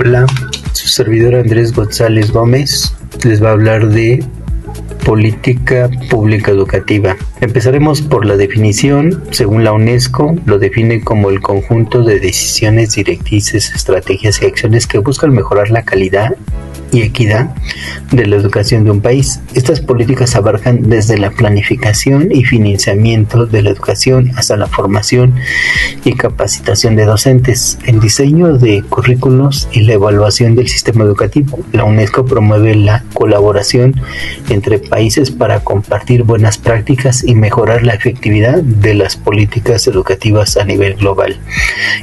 Hola, su servidor Andrés González Gómez les va a hablar de política pública educativa. Empezaremos por la definición. Según la UNESCO, lo define como el conjunto de decisiones, directrices, estrategias y acciones que buscan mejorar la calidad y equidad de la educación de un país. Estas políticas abarcan desde la planificación y financiamiento de la educación hasta la formación y capacitación de docentes, el diseño de currículos y la evaluación del sistema educativo. La UNESCO promueve la colaboración entre países para compartir buenas prácticas y mejorar la efectividad de las políticas educativas a nivel global.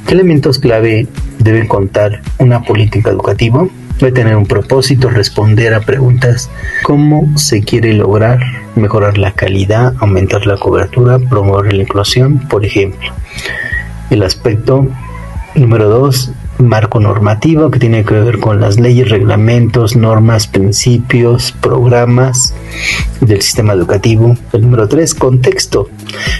¿Qué elementos clave debe contar una política educativa? Debe tener un propósito, responder a preguntas: ¿cómo se quiere lograr mejorar la calidad, aumentar la cobertura, promover la inclusión, por ejemplo? El aspecto número 2, marco normativo, que tiene que ver con las leyes, reglamentos, normas, principios, programas del sistema educativo. El número 3, contexto.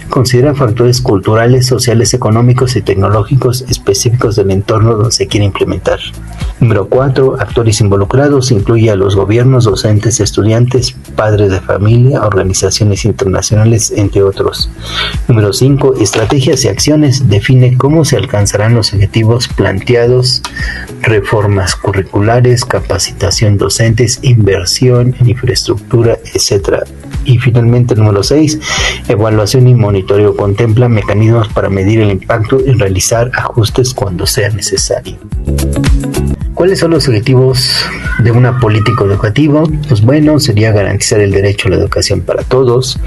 Considera factores culturales, sociales, económicos y tecnológicos específicos del entorno donde se quiere implementar. Número 4, actores involucrados. Incluye a los gobiernos, docentes, estudiantes, padres de familia, organizaciones internacionales, entre otros. Número 5, estrategias y acciones. Define cómo se alcanzarán los objetivos planteados, reformas curriculares, capacitación docentes, inversión en infraestructura, etc. Y finalmente, el número 6, evaluación y monitoreo. Contempla mecanismos para medir el impacto y realizar ajustes cuando sea necesario. ¿Cuáles son los objetivos de una política educativa? Pues bueno, sería garantizar el derecho a la educación para todos.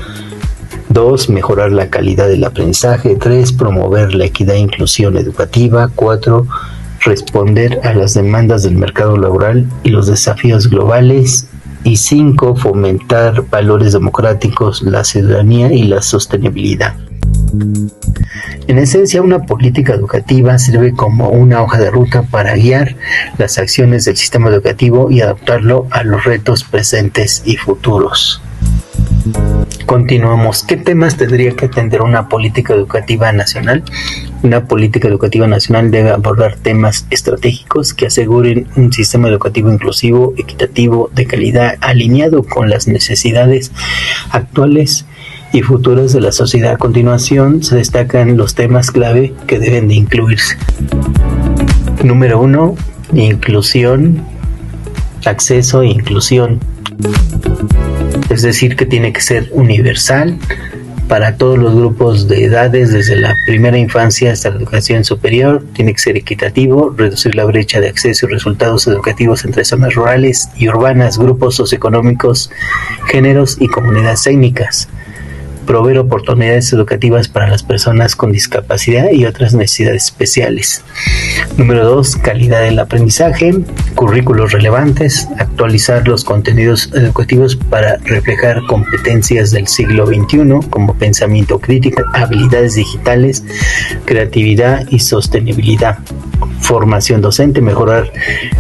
2, mejorar la calidad del aprendizaje. 3, promover la equidad e inclusión educativa. 4, responder a las demandas del mercado laboral y los desafíos globales. Y 5, fomentar valores democráticos, la ciudadanía y la sostenibilidad. En esencia, una política educativa sirve como una hoja de ruta para guiar las acciones del sistema educativo y adaptarlo a los retos presentes y futuros. Continuamos. ¿Qué temas tendría que atender una política educativa nacional? Una política educativa nacional debe abordar temas estratégicos que aseguren un sistema educativo inclusivo, equitativo, de calidad, alineado con las necesidades actuales y futuras de la sociedad. A continuación se destacan los temas clave que deben de incluirse. Número 1, inclusión, acceso e inclusión. Es decir, que tiene que ser universal para todos los grupos de edades, desde la primera infancia hasta la educación superior. Tiene que ser equitativo, reducir la brecha de acceso y resultados educativos entre zonas rurales y urbanas, grupos socioeconómicos, géneros y comunidades étnicas. Proveer oportunidades educativas para las personas con discapacidad y otras necesidades especiales. Número 2, calidad del aprendizaje, currículos relevantes, actualizar los contenidos educativos para reflejar competencias del siglo XXI como pensamiento crítico, habilidades digitales, creatividad y sostenibilidad. Formación docente, mejorar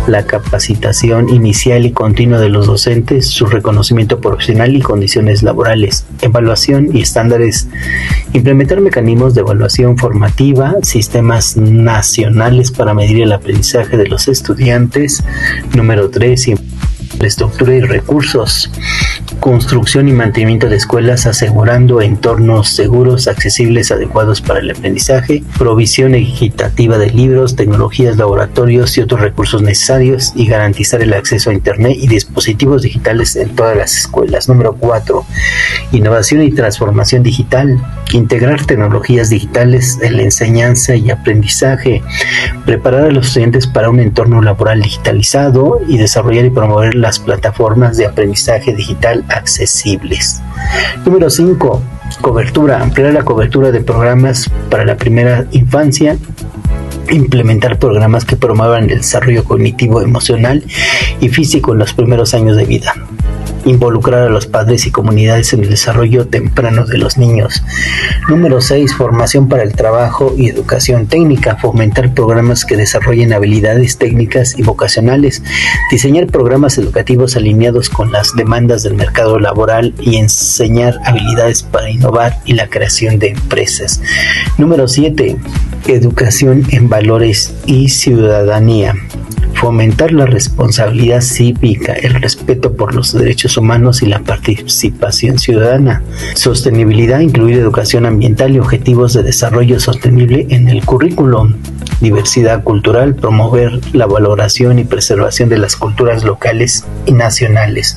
la capacitación inicial y continua de los docentes, su reconocimiento profesional y condiciones laborales. Evaluación y estándares, implementar mecanismos de evaluación formativa, sistemas nacionales para medir el aprendizaje de los estudiantes. Número 3, infraestructura y recursos, construcción y mantenimiento de escuelas, asegurando entornos seguros, accesibles, adecuados para el aprendizaje, provisión equitativa de libros, tecnologías, laboratorios y otros recursos necesarios, y garantizar el acceso a internet y dispositivos digitales en todas las escuelas. Número 4, innovación y transformación digital, integrar tecnologías digitales en la enseñanza y aprendizaje, preparar a los estudiantes para un entorno laboral digitalizado y desarrollar y promover las plataformas de aprendizaje digital accesibles. Número 5, cobertura, ampliar la cobertura de programas para la primera infancia, implementar programas que promuevan el desarrollo cognitivo, emocional y físico en los primeros años de vida. Involucrar a los padres y comunidades en el desarrollo temprano de los niños. Número 6, formación para el trabajo y educación técnica, fomentar programas que desarrollen habilidades técnicas y vocacionales, diseñar programas educativos alineados con las demandas del mercado laboral y enseñar habilidades para innovar y la creación de empresas. Número 7, educación en valores y ciudadanía, fomentar la responsabilidad cívica, el respeto por los derechos humanos y la participación ciudadana. Sostenibilidad, incluir educación ambiental y objetivos de desarrollo sostenible en el currículum. Diversidad cultural, promover la valoración y preservación de las culturas locales y nacionales.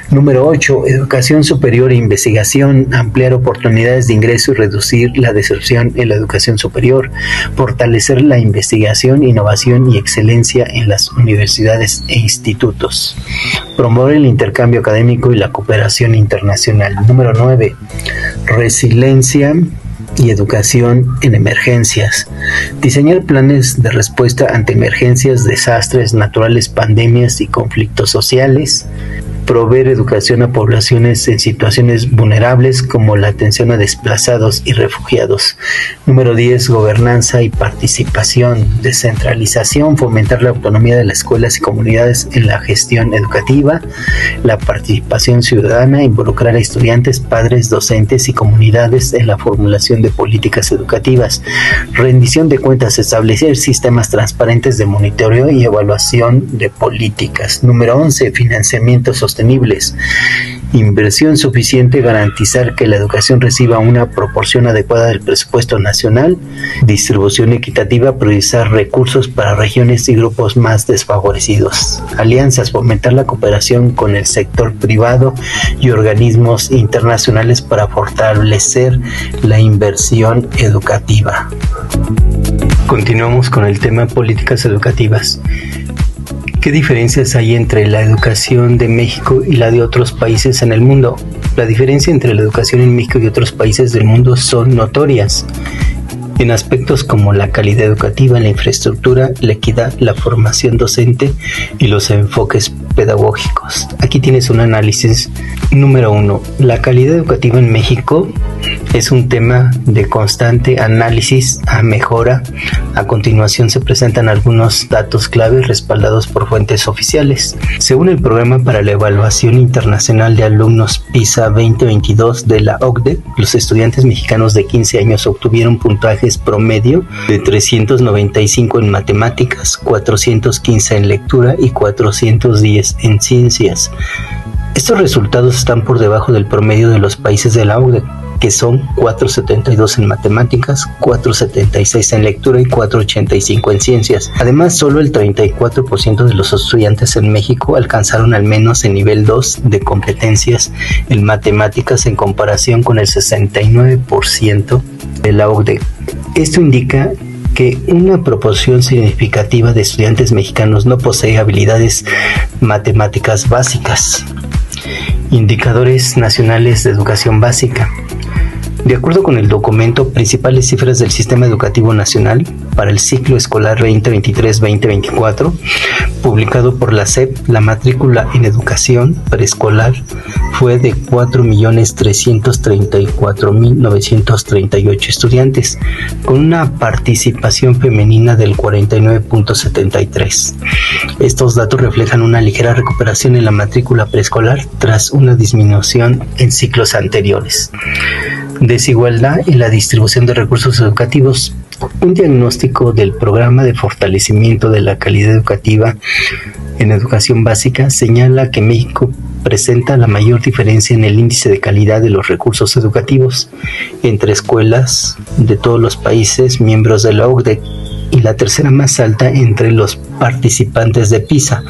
Número 8. Educación superior e investigación, ampliar oportunidades de ingreso y reducir la deserción en la educación superior, fortalecer la investigación, innovación y excelencia en las universidades e institutos, promover el intercambio académico y la cooperación internacional. Número 9. Resiliencia y educación en emergencias. Diseñar planes de respuesta ante emergencias, desastres naturales, pandemias y conflictos sociales. Proveer educación a poblaciones en situaciones vulnerables como la atención a desplazados y refugiados. Número 10. Gobernanza y participación. Descentralización, fomentar la autonomía de las escuelas y comunidades en la gestión educativa. La participación ciudadana, involucrar a estudiantes, padres, docentes y comunidades en la formulación de políticas educativas. Rendición de cuentas, establecer sistemas transparentes de monitoreo y evaluación de políticas. Número 11. Financiamiento sostenibles. Inversión suficiente, garantizar que la educación reciba una proporción adecuada del presupuesto nacional. Distribución equitativa, priorizar recursos para regiones y grupos más desfavorecidos. Alianzas, fomentar la cooperación con el sector privado y organismos internacionales para fortalecer la inversión educativa. Continuamos con el tema políticas educativas. ¿Qué diferencias hay entre la educación de México y la de otros países en el mundo? La diferencia entre la educación en México y otros países del mundo son notorias. En aspectos como la calidad educativa, la infraestructura, la equidad, la formación docente y los enfoques pedagógicos. Aquí tienes un análisis. Número 1. La calidad educativa en México es un tema de constante análisis a mejora. A continuación se presentan algunos datos claves respaldados por fuentes oficiales. Según el Programa para la Evaluación Internacional de Alumnos PISA 2022 de la OCDE, los estudiantes mexicanos de 15 años obtuvieron puntajes promedio de 395 en matemáticas, 415 en lectura y 410 en ciencias. Estos resultados están por debajo del promedio de los países de la OCDE, que son 472 en matemáticas, 476 en lectura y 485 en ciencias. Además, solo el 34% de los estudiantes en México alcanzaron al menos el nivel 2 de competencias en matemáticas en comparación con el 69% de la OCDE. Esto indica que una proporción significativa de estudiantes mexicanos no posee habilidades matemáticas básicas. Indicadores nacionales de educación básica. De acuerdo con el documento Principales cifras del Sistema Educativo Nacional para el ciclo escolar 2023-2024, publicado por la SEP, la matrícula en educación preescolar fue de 4.334.938 estudiantes, con una participación femenina del 49.73%. Estos datos reflejan una ligera recuperación en la matrícula preescolar tras una disminución en ciclos anteriores. Desigualdad en la distribución de recursos educativos. Un diagnóstico del Programa de Fortalecimiento de la Calidad Educativa en Educación Básica señala que México presenta la mayor diferencia en el índice de calidad de los recursos educativos entre escuelas de todos los países miembros de la OCDE y la tercera más alta entre los participantes de PISA,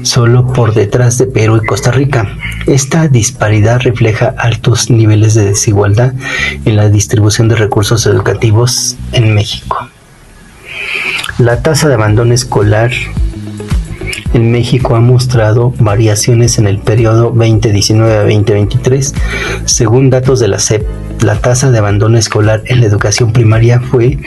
solo por detrás de Perú y Costa Rica. Esta disparidad refleja altos niveles de desigualdad en la distribución de recursos educativos en México. La tasa de abandono escolar en México ha mostrado variaciones en el periodo 2019 a 2023. Según datos de la SEP, la tasa de abandono escolar en la educación primaria fue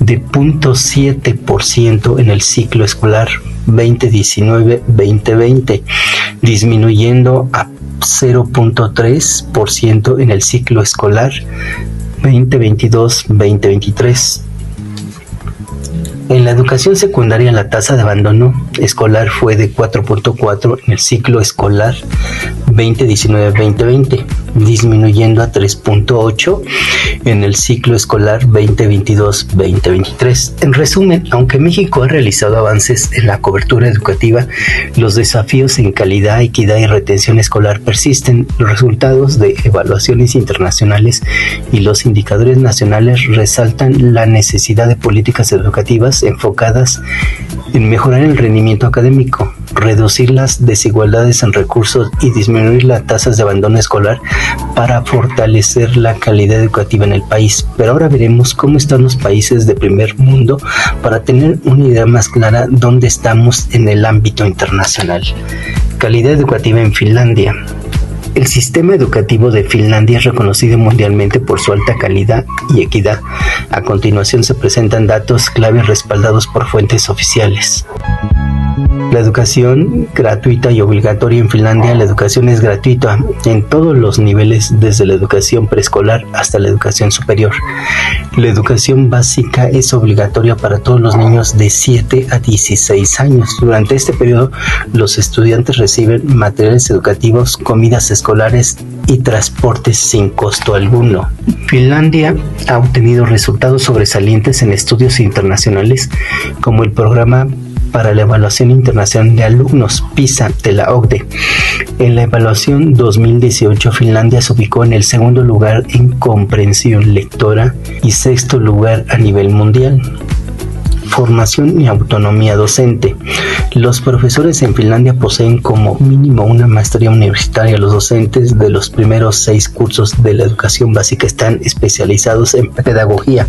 de 0.7% en el ciclo escolar 2019-2020, disminuyendo a 0.3% en el ciclo escolar 2022-2023. En la educación secundaria, la tasa de abandono escolar fue de 4.4 en el ciclo escolar 2019-2020, disminuyendo a 3.8 en el ciclo escolar 2022-2023. En resumen, aunque México ha realizado avances en la cobertura educativa, los desafíos en calidad, equidad y retención escolar persisten. Los resultados de evaluaciones internacionales y los indicadores nacionales resaltan la necesidad de políticas educativas enfocadas en mejorar el rendimiento académico, reducir las desigualdades en recursos y disminuir las tasas de abandono escolar para fortalecer la calidad educativa en el país. Pero ahora veremos cómo están los países de primer mundo para tener una idea más clara dónde estamos en el ámbito internacional. Calidad educativa en Finlandia. El sistema educativo de Finlandia es reconocido mundialmente por su alta calidad y equidad. A continuación se presentan datos clave respaldados por fuentes oficiales. La educación gratuita y obligatoria en Finlandia. La educación es gratuita en todos los niveles, desde la educación preescolar hasta la educación superior. La educación básica es obligatoria para todos los niños de 7 a 16 años. Durante este periodo, los estudiantes reciben materiales educativos, comidas escolares y transportes sin costo alguno. Finlandia ha obtenido resultados sobresalientes en estudios internacionales, como el programa para la evaluación internacional de alumnos PISA de la OCDE. En la evaluación 2018, Finlandia se ubicó en el segundo lugar en comprensión lectora y sexto lugar a nivel mundial. Formación y autonomía docente. Los profesores en Finlandia poseen como mínimo una maestría universitaria. Los docentes de los primeros 6 cursos de la educación básica están especializados en pedagogía,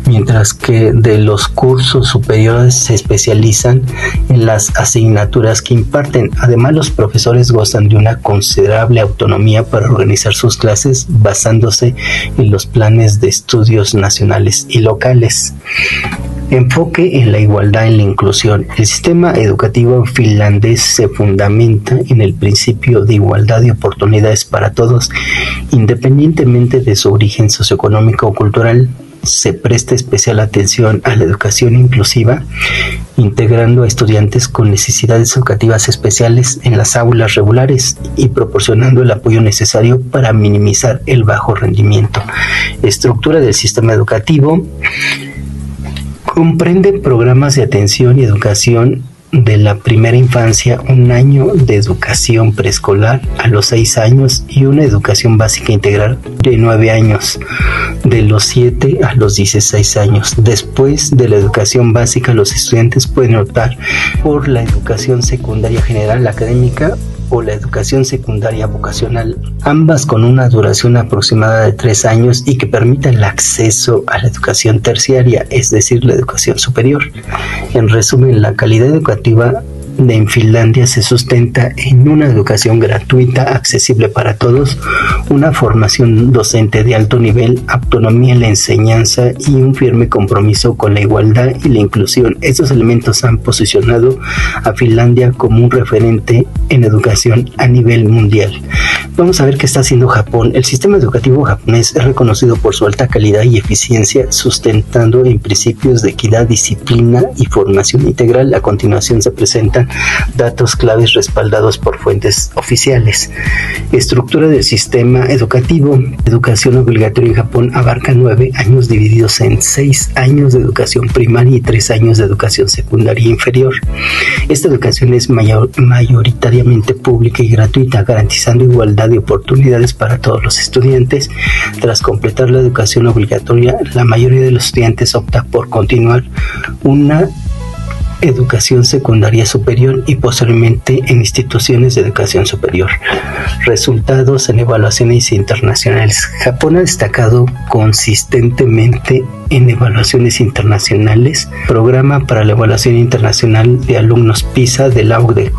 mientras que de los cursos superiores se especializan en las asignaturas que imparten. Además, los profesores gozan de una considerable autonomía para organizar sus clases basándose en los planes de estudios nacionales y locales. Enfoque en la igualdad y la inclusión. El sistema educativo finlandés se fundamenta en el principio de igualdad de oportunidades para todos, independientemente de su origen socioeconómico o cultural. Se presta especial atención a la educación inclusiva, integrando a estudiantes con necesidades educativas especiales en las aulas regulares y proporcionando el apoyo necesario para minimizar el bajo rendimiento. Estructura del sistema educativo. Comprende programas de atención y educación de la primera infancia, un año de educación preescolar a los 6 años y una educación básica integral de 9 años, de los 7 a los 16 años. Después de la educación básica, los estudiantes pueden optar por la educación secundaria general académica o la educación secundaria vocacional, ambas con una duración aproximada de 3 años y que permita el acceso a la educación terciaria, es decir, la educación superior. En resumen, la calidad educativa en Finlandia se sustenta en una educación gratuita, accesible para todos, una formación docente de alto nivel, autonomía en la enseñanza y un firme compromiso con la igualdad y la inclusión. Estos elementos han posicionado a Finlandia como un referente en educación a nivel mundial. Vamos a ver qué está haciendo Japón. El sistema educativo japonés es reconocido por su alta calidad y eficiencia, sustentando en principios de equidad, disciplina y formación integral. A continuación se presentan datos claves respaldados por fuentes oficiales. Estructura del sistema educativo. Educación obligatoria en Japón abarca 9 años divididos en 6 años de educación primaria y 3 años de educación secundaria inferior. Esta educación es mayoritariamente pública y gratuita, garantizando igualdad de oportunidades para todos los estudiantes. Tras completar la educación obligatoria, la mayoría de los estudiantes opta por continuar una educación secundaria superior y posteriormente en instituciones de educación superior. Resultados en evaluaciones internacionales. Japón ha destacado consistentemente en evaluaciones internacionales. Programa para la evaluación internacional de alumnos PISA de la OCDE.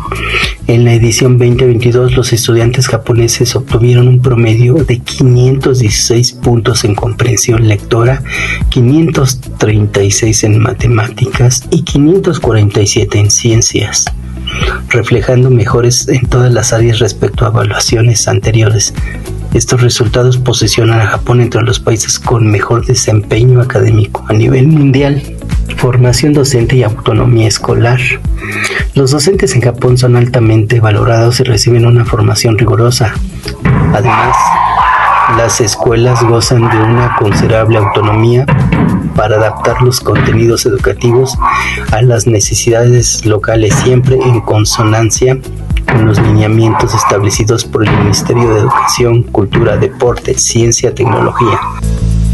En la edición 2022, los estudiantes japoneses obtuvieron un promedio de 516 puntos en comprensión lectora, 536 en matemáticas y 547 en ciencias, reflejando mejores en todas las áreas respecto a evaluaciones anteriores. Estos resultados posicionan a Japón entre los países con mejor desempeño académico a nivel mundial. Formación docente y autonomía escolar. Los docentes en Japón son altamente valorados y reciben una formación rigurosa. Además, las escuelas gozan de una considerable autonomía para adaptar los contenidos educativos a las necesidades locales, siempre en consonancia con los lineamientos establecidos por el Ministerio de Educación, Cultura, Deporte, Ciencia, Tecnología.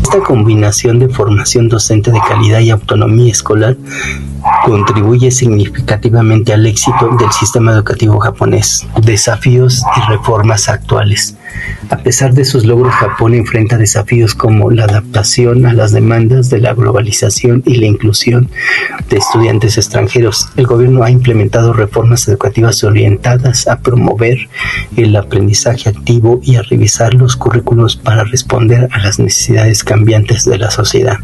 Esta combinación de formación docente de calidad y autonomía escolar contribuye significativamente al éxito del sistema educativo japonés. Desafíos y reformas actuales. A pesar de sus logros, Japón enfrenta desafíos como la adaptación a las demandas de la globalización y la inclusión de estudiantes extranjeros. El gobierno ha implementado reformas educativas orientadas a promover el aprendizaje activo y a revisar los currículos para responder a las necesidades cambiantes de la sociedad.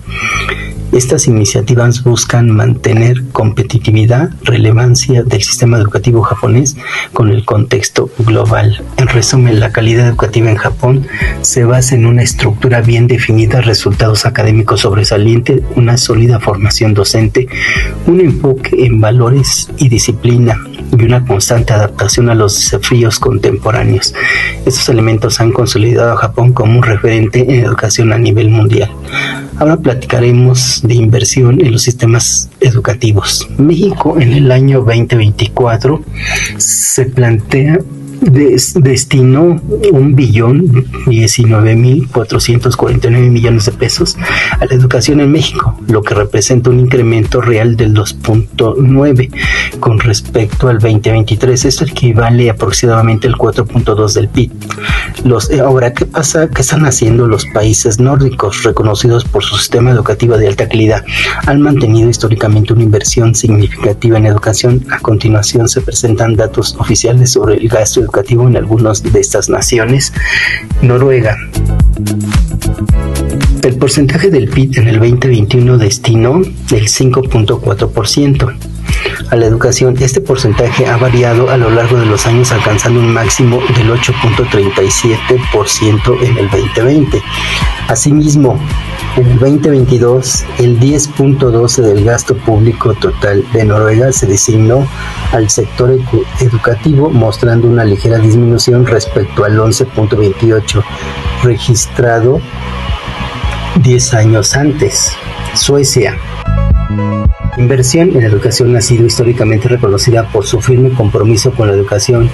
Estas iniciativas buscan mantener competitividad, relevancia del sistema educativo japonés con el contexto global. En resumen, la calidad educativa en Japón se basa en una estructura bien definida, resultados académicos sobresalientes, una sólida formación docente, un enfoque en valores y disciplina y una constante adaptación a los desafíos contemporáneos. Estos elementos han consolidado a Japón como un referente en educación a nivel mundial. Ahora platicaremos de inversión en los sistemas educativos. México en el año 2024 se plantea destinó 1.019.449 millones de pesos a la educación en México, lo que representa un incremento real del 2.9 con respecto al 2023. Esto equivale aproximadamente al 4.2 del PIB. Ahora, ¿qué pasa? ¿Qué están haciendo los países nórdicos reconocidos por su sistema educativo de alta calidad? Han mantenido históricamente una inversión significativa en educación. A continuación se presentan datos oficiales sobre el gasto educativo en algunas de estas naciones. Noruega. El porcentaje del PIB en el 2021 destinó el 5.4% a la educación. Este porcentaje ha variado a lo largo de los años, alcanzando un máximo del 8.37% en el 2020. Asimismo, en el 2022, el 10.12% del gasto público total de Noruega se designó al sector educativo, mostrando una ligera disminución respecto al 11.28% registrado 10 años antes. Suecia. La inversión en educación ha sido históricamente reconocida por su firme compromiso con la educación,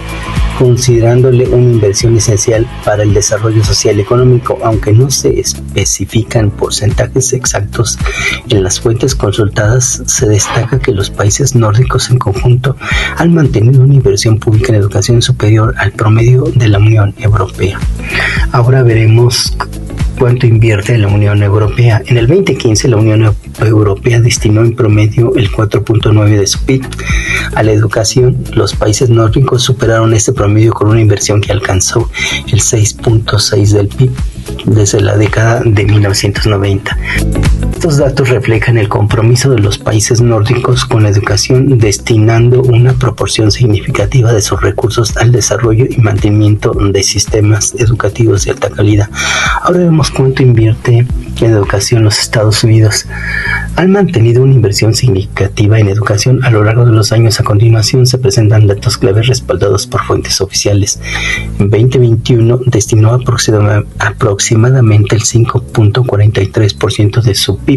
considerándole una inversión esencial para el desarrollo social y económico, aunque no se especifican porcentajes exactos en las fuentes consultadas. Se destaca que los países nórdicos en conjunto han mantenido una inversión pública en educación superior al promedio de la Unión Europea. Ahora veremos cuánto invierte la Unión Europea. En el 2015, la Unión Europea destinó en promedio el 4.9% de su PIB a la educación. Los países nórdicos superaron este promedio con una inversión que alcanzó el 6.6% del PIB desde la década de 1990. Estos datos reflejan el compromiso de los países nórdicos con la educación, destinando una proporción significativa de sus recursos al desarrollo y mantenimiento de sistemas educativos de alta calidad. Ahora vemos cuánto invierte en educación los Estados Unidos. Han mantenido una inversión significativa en educación a lo largo de los años. A continuación se presentan datos claves respaldados por fuentes oficiales. En 2021 destinó aproximadamente el 5.43% de su PIB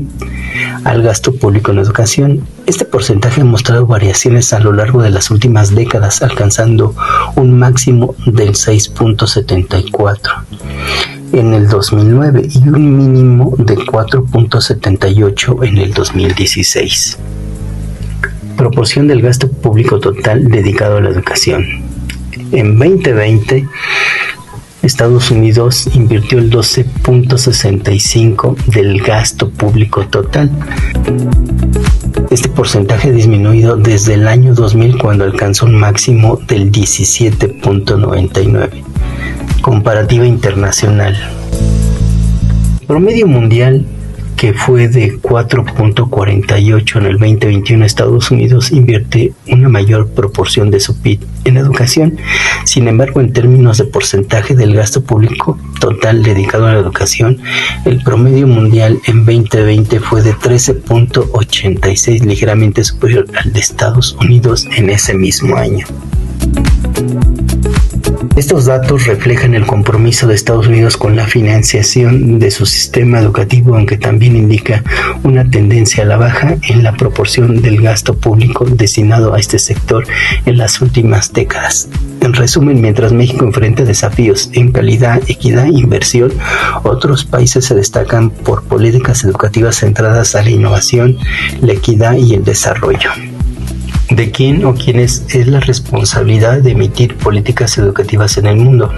al gasto público en educación. Este porcentaje ha mostrado variaciones a lo largo de las últimas décadas, alcanzando un máximo del 6.74% en el 2009 y un mínimo de 4.78% en el 2016. Proporción del gasto público total dedicado a la educación. En 2020, Estados Unidos invirtió el 12.65% del gasto público total. Este porcentaje ha disminuido desde el año 2000, cuando alcanzó un máximo del 17.99%. Comparativa internacional. El promedio mundial que fue de 4.48 en el 2021, Estados Unidos invierte una mayor proporción de su PIB en educación. Sin embargo, en términos de porcentaje del gasto público total dedicado a la educación, el promedio mundial en 2020 fue de 13.86, ligeramente superior al de Estados Unidos en ese mismo año. Estos datos reflejan el compromiso de Estados Unidos con la financiación de su sistema educativo, aunque también indica una tendencia a la baja en la proporción del gasto público destinado a este sector en las últimas décadas. En resumen, mientras México enfrenta desafíos en calidad, equidad e inversión, otros países se destacan por políticas educativas centradas a la innovación, la equidad y el desarrollo. ¿De quién o quiénes es la responsabilidad de emitir políticas educativas en el mundo?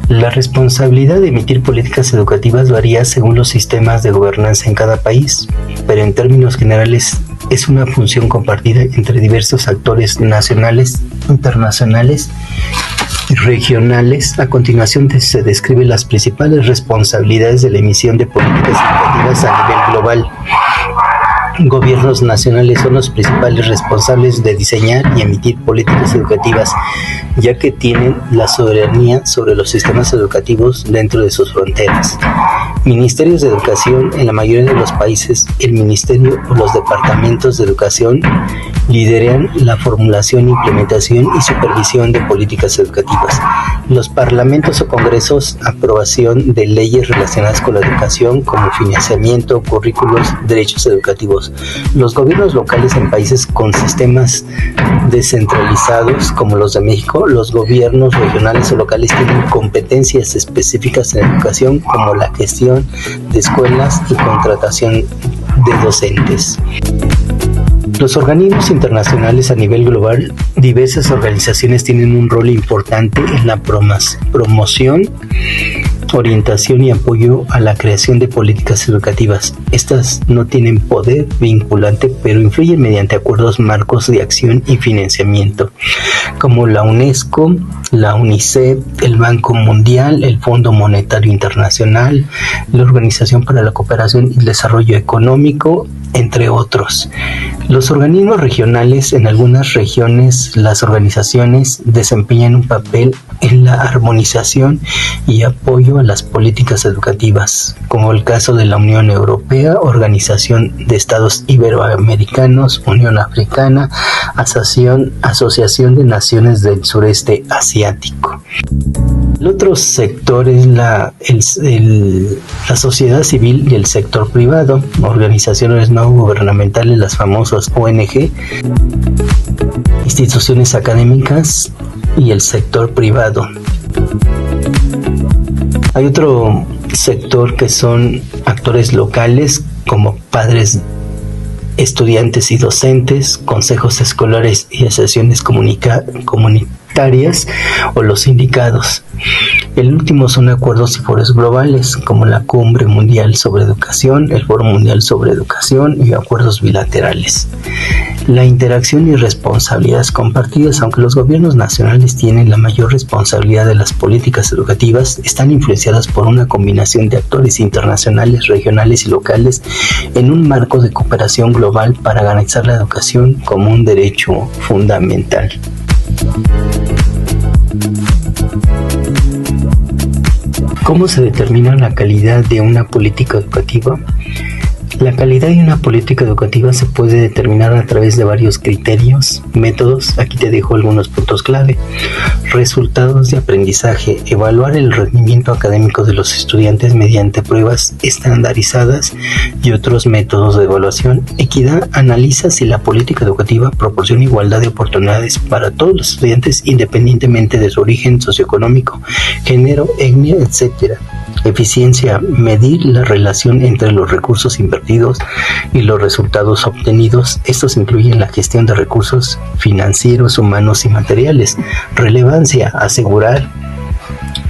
La responsabilidad de emitir políticas educativas varía según los sistemas de gobernanza en cada país, pero en términos generales es una función compartida entre diversos actores nacionales, internacionales y regionales. A continuación se describen las principales responsabilidades de la emisión de políticas educativas a nivel global. Gobiernos nacionales son los principales responsables de diseñar y emitir políticas educativas, ya que tienen la soberanía sobre los sistemas educativos dentro de sus fronteras. Ministerios de educación: en la mayoría de los países, el ministerio o los departamentos de educación lideran la formulación, implementación y supervisión de políticas educativas. Los parlamentos o congresos: aprobación de leyes relacionadas con la educación, como financiamiento, currículos, derechos educativos. Los gobiernos locales en países con sistemas descentralizados como los de México: los gobiernos regionales o locales tienen competencias específicas en educación, como la gestión de escuelas y contratación de docentes. Los organismos internacionales a nivel global: diversas organizaciones tienen un rol importante en la promoción, orientación y apoyo a la creación de políticas educativas. Estas no tienen poder vinculante, pero influyen mediante acuerdos marcos de acción y financiamiento, como la UNESCO, la UNICEF, el Banco Mundial, el Fondo Monetario Internacional, la Organización para la Cooperación y el Desarrollo Económico, entre otros. Los organismos regionales: en algunas regiones, las organizaciones desempeñan un papel en la armonización y apoyo a las políticas educativas, como el caso de la Unión Europea, Organización de Estados Iberoamericanos, Unión Africana, Asociación de Naciones del Sureste Asiático. El otro sector es la sociedad civil y el sector privado, organizaciones no gubernamentales, las famosas ONG, instituciones académicas y el sector privado. Hay otro sector que son actores locales, como padres, estudiantes y docentes, consejos escolares y asociaciones comunitarias o los sindicatos. El último son acuerdos y foros globales, como la Cumbre Mundial sobre Educación, el Foro Mundial sobre Educación y acuerdos bilaterales. La interacción y responsabilidades compartidas: aunque los gobiernos nacionales tienen la mayor responsabilidad de las políticas educativas, están influenciadas por una combinación de actores internacionales, regionales y locales en un marco de cooperación global para garantizar la educación como un derecho fundamental. ¿Cómo se determina la calidad de una política educativa? La calidad de una política educativa se puede determinar a través de varios criterios, métodos. Aquí te dejo algunos puntos clave. Resultados de aprendizaje: evaluar el rendimiento académico de los estudiantes mediante pruebas estandarizadas y otros métodos de evaluación. Equidad: analiza si la política educativa proporciona igualdad de oportunidades para todos los estudiantes, independientemente de su origen socioeconómico, género, etnia, etc. Eficiencia: medir la relación entre los recursos invertidos y los resultados obtenidos. Estos incluyen la gestión de recursos financieros, humanos y materiales. Relevancia: asegurar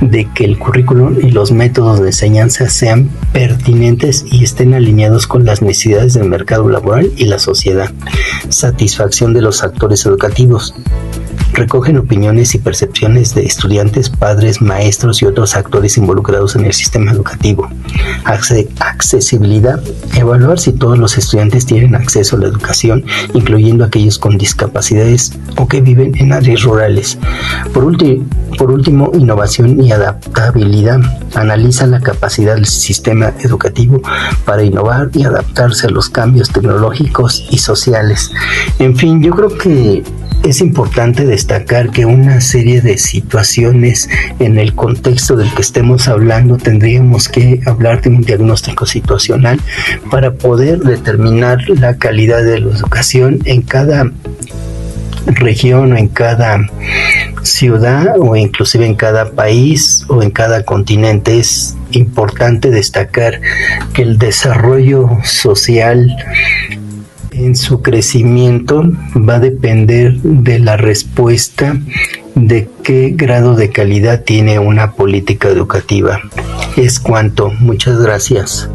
de que el currículum y los métodos de enseñanza sean pertinentes y estén alineados con las necesidades del mercado laboral y la sociedad. Satisfacción de los actores educativos: recogen opiniones y percepciones de estudiantes, padres, maestros y otros actores involucrados en el sistema educativo. Accesibilidad, evaluar si todos los estudiantes tienen acceso a la educación, incluyendo aquellos con discapacidades o que viven en áreas rurales. Por último, innovación y adaptabilidad, analiza la capacidad del sistema educativo para innovar y adaptarse a los cambios tecnológicos y sociales. En fin, yo creo que es importante destacar que una serie de situaciones en el contexto del que estemos hablando tendríamos que hablar de un diagnóstico situacional para poder determinar la calidad de la educación en cada región o en cada ciudad o inclusive en cada país o en cada continente. Es importante destacar que el desarrollo social en su crecimiento va a depender de la respuesta de qué grado de calidad tiene una política educativa. Es cuanto. Muchas gracias.